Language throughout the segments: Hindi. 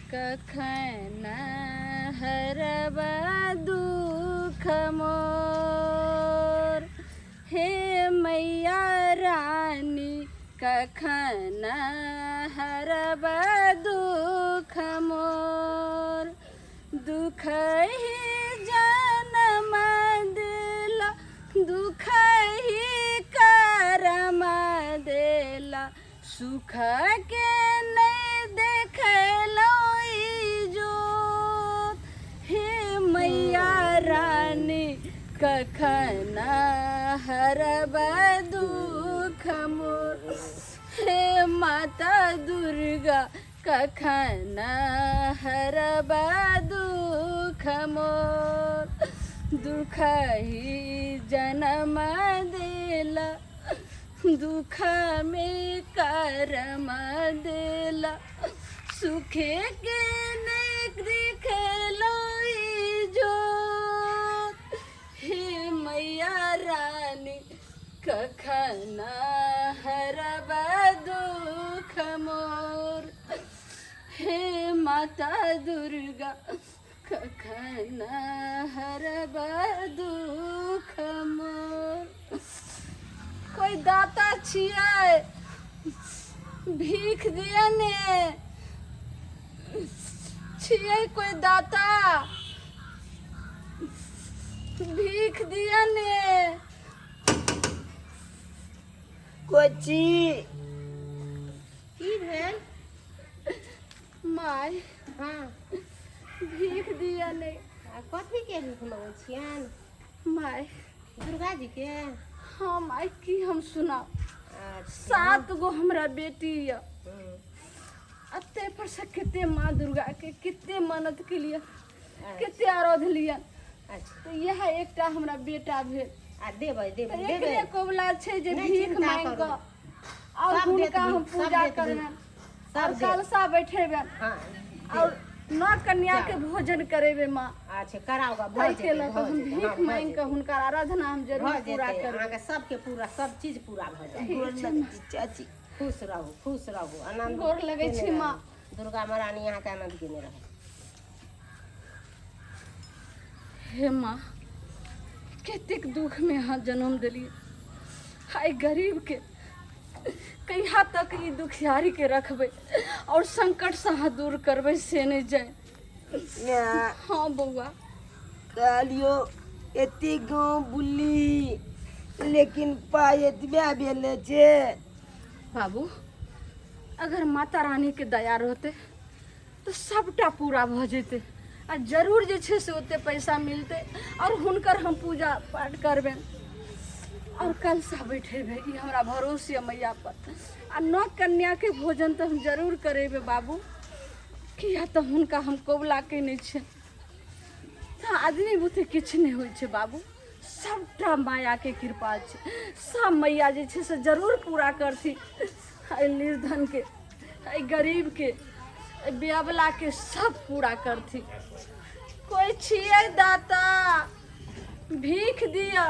कखन हरब दुख मोर। हे मैया रानी कखन हरब दुख मोर। दुख ही जन्म देला दुख ही करम देला सुख के नहीं देखलो इजोत। हे मैया रानी कखन हरब दुख मोर। हे माता दुर्गा कखन हरब दुख मोर। दुख ही जन्म देला दुख में करम देला सुखे के नहीं दिखलो इजोत। हे मैया रानी कखन हरब दुख मोर। हे माता दुर्गा कखन हरब दुख मोर। कोई दाता छियै भीख दिया ने छियै कोई दाता भीख दिया ने। कोची की भेल माय हाँ भीख दिया ने। कथी के भीख मंगै छियन माय दुर्गा जी के। हाँ माय की हम सुना अच्छा 7 गो हमरा बेटी य अते पर से कितने माँ दुर्गा के कितने मन्नत के लिए कितने आराध लियन। अच्छा तो यह एकटा हमरा बेटा भेल। आ देबै देबै देबै एकरे कोबला छै जे नहीं भीख चिंता मांग करू। क और सब हुनका देत हम भी, सब पूजा देत भी। करबन सब और देत। कलशा बैठेबन हाँ और नौ कन्या के जाओ। भोजन करेबे माँ। अच्छा कराओगा ताहि भऽ के जेतै लऽ कऽ हम भीख मांग के हुनकर आराधना हम जरूर भऽ पूरा जेतै करब। अहाँके सबके पूरा सब चीज पूरा भऽ जायत। ठीक छै। चाची खुश रहू आनंद गोर लगै छी केने माँ। रहू। दुर्गा महारानी अहाँके आनंद केने रहै। हे माँ कतेक दुख में अहाँ जन्म दिलिए हाय गरीब के कहिया तक ई दुखियारी के रखबै और संकट से अहाँ दूर करबै से नहीं जाए। हाँ बउआ कहलियो एते गाँव बुल्ली लेकिन पाय एतबे भेले छै। बाबू अगर माता रानी के दया रहते तो सबटा पूरा भ जेते आ जरूर जे छै से ओते पैसा मिलते और हुनकर हम पूजा पाठ करबे और कलशा बैठेबे ई हमरा भरोसे है मैया पर। आ 9 कन्या के भोजन तो हम जरूर करेबे बाबू किया तो हुनका हम कोबला केने छै। तो आदमी बुते किछु नहीं होइ छै बाबू सबटा माया के कृपा छै। सब मैया जे छै से जरूर पूरा करथी एहि निर्धन के एहि गरीब के एहि बेअबला के सब पूरा करथी। कोई छियै दाता भीख दिया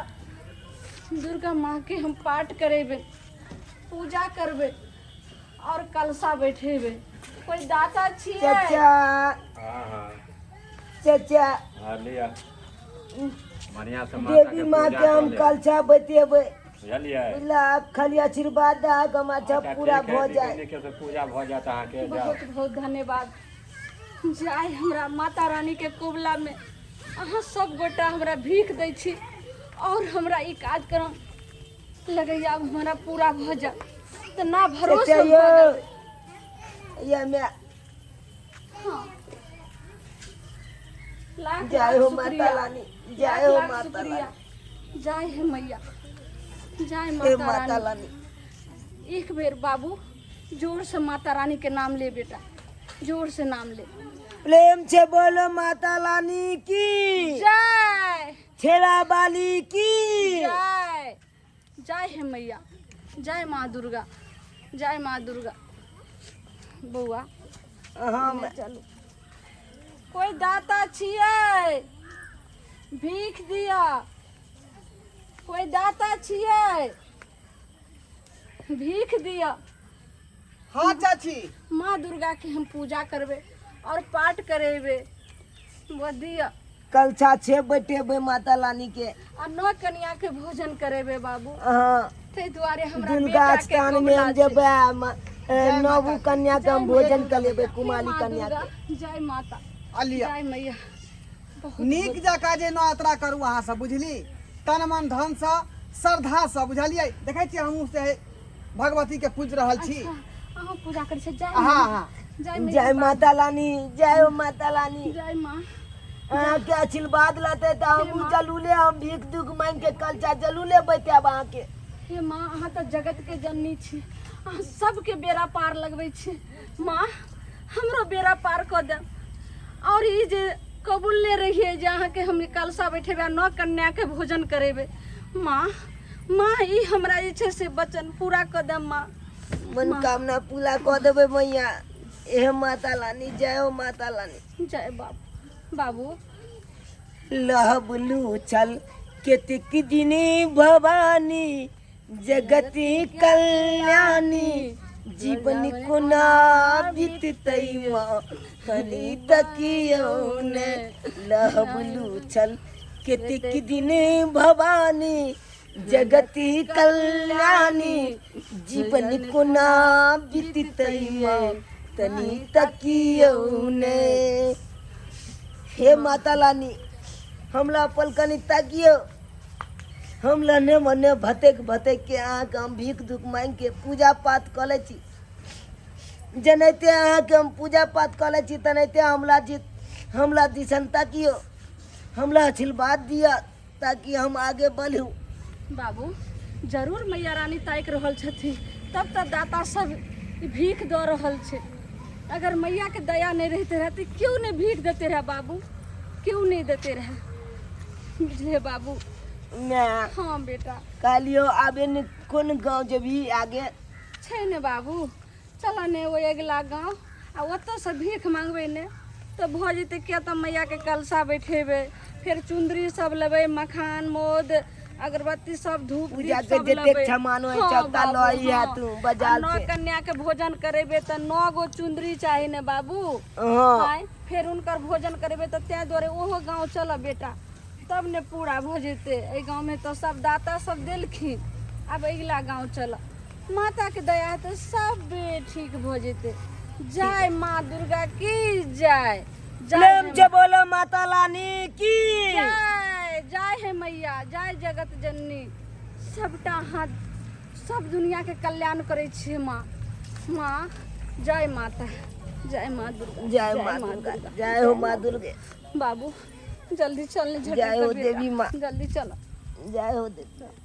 दुर्गा माँ के हम पाठ करेबे पूजा करबे और कलशा बैठेबे। कोई दाता छियै चाचा हाँ चाचा हाँ लिया बढ़िया से माता देवी के माँ पूजा के हम कर कलछा बतेबै बुझलिए लाख खाली आशीर्वाद दा गमाचा पूरा भ जाए। के पूजा भ जाता अहाँके जाओ। बहुत बहुत धन्यवाद। जाय हमरा माता रानी के कोबला में अहाँ सब गोटा हमरा भीख दै छी और हमरा ई कार्यक्रम लगैया अब हमारा पूरा भ जाए तो ना भरोसा चाचा भ यो जाए। ये मैं हाँ। लाख जय लाख हो शुक्रिया। माता रानी जय लाख हो लाख माता शुक्रिया। रानी जय हे मैया जय हे माता माता रानी। रानी। एक बेर बाबू जोर से माता रानी के नाम ले बेटा जोर से नाम ले। प्रेम से बोलो माता रानी की जय छेरा बाली की। जय जय हे मैया जय माँ दुर्गा जय माँ दुर्गा। बउआ हम चलू कोई दाता छियै भीख दिया कोई दाता छियै भीख दिया। हाँ चाची माँ दुर्गा के हम पूजा करबे और पाठ करेबे बदिया कलछा 6 बैठेबे माता रानी के। और 9 कन्या के भोजन करेबे बाबू। हाँ ते द्वारे हमरा दुर्गा बेटा के स्थान में कबूला हम छै। जेबे 9 कन्या के हम जय भोजन माँ कर लेबे दुर्गा, कुमारी जय माँ कन्या दुर्गा, के। जय माता अलिया जय मैया। बहुत नीक जकाँ जे यात्रा करू अहाँ सब बुझली, तन मन धन से श्रद्धा से बुझलिए। देखे छियै हमहूँ से भगवती के पूज रहल छी। अच्छा, अहाँ पूजा करै छै। जय हाँ माँ, हाँ जय मैया, जय माता रानी, जय हो माता रानी। जय माँ। अहाँ के आशीर्वाद लाते तो हम जलूले, हम भीख दुख मांग के कलछा जलूले बैठब अहाँ के। हे माँ, अहाँ तऽ जगत के जननी छी, अहाँ सबके बेड़ा पार लगबै छी। माँ, हमरो बेड़ा पार कऽ दे। और ई जे कबूलले रहिए जे अहाँ के हम कलशा बैठेबे 9 कन्या के भोजन करेबे। माँ, माँ ई हमरा जे छै से वचन पूरा कऽ दे माँ। मनोकामना पूरा कऽ देबै मैया। हे माता रानी, जय हो माता रानी। जय बाबू। लहबलू छल केतिक दिनी भवानी, जगति कल्याणी, जीवन कुना बीततै माँ कनी तकियो ने। लहबलू छल केतिक दिनी भवानी, जगति कल्याणी, जीवन कुना बीततै माँ तनी तकियो ने। हे माता रानी, हमला पलकनी ताकियो। हम लने मने भतेक के अहाँ के हम भीख दुख मांग के पूजा पाठ कर ले छी। जनाते अहाँ के हम पूजा पाठ कर ले छी, तनाते हमला दिशन ताकियो, हमला आशीर्वाद दिया ताकि हम आगे बढ़ू। बाबू, जरूर मैया रानी ताकि रहल छथिन, तब तक दाता सब भीख दऽ रहल छै। अगर मैया के दया नहीं रहते रहे तो क्यों नहीं भीख देते रहे बाबू, क्यों नहीं देते रहे, बुझले बाबू। मैं हाँ बेटा, कालियो आबे ने कोन गांव जेबी आगे छै ने बाबू। चल ने वो अगला गाँव आ ओतऽ से भीख मांगबे ने तो भऽ जेतै। किया तऽ मैया के कलशा बैठेबे, फिर चुंदरी सब लेबै, मखान मोद अगरबत्ती सब धूप पूजा दीप के सब जतेक लेबै। सामान होय हाँ सबटा बाबू, लऽ अइहे हाँ। तू आ बाजार 9 से। कन्या के भोजन करेबे तो 9 गो चुंदरी चाही ने बाबू। हाँ आय फिर उनकर भोजन करेबे तो तै दुआरे ओहो गाँव चल बेटा, तब ने पूरा भऽ जेतै। एहि गाँव में तो सब दाता सब देलखिन, अब अगला गाँव चल। माता के दया है तो सब ठीक भऽ जेतै। जय माँ दुर्गा की जय। प्रेम से बोलो माता रानी की। जय जय है मैया, जय जगत जननी। सबटा हाथ सब दुनिया के कल्याण करे छी माँ। माँ जय माता, जय माँ दुर्गा, जय माँ दुर्गा, जय हो माँ दुर्गे। बाबू जल्दी चल, जय हो देवी माँ। जल्दी चलो। जय हो देवी।